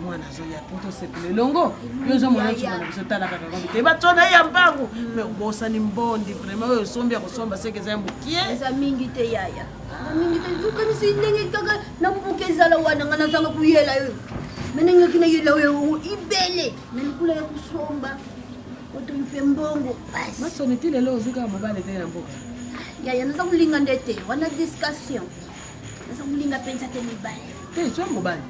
mwana azoya poto sepele longo yo zo mwana nsuka na biso tala kaka komite batsona ya mbangu mais ubosani mbondi vraiment oyo sombi ya kosomba sekeza ya mukie eza mingi te yaya mingi te zukanisi ndenge kaka nambuka ezala wana nga nazanga kuyela yo menenge kina yela yo ibele nalikula ya kusomba oto yupe mbongo basi matsoni ti lelo ozuka mobale te na mboka yaya naza kulinga ndete wana discussion naza kulinga pensa te mibale te tswa mobale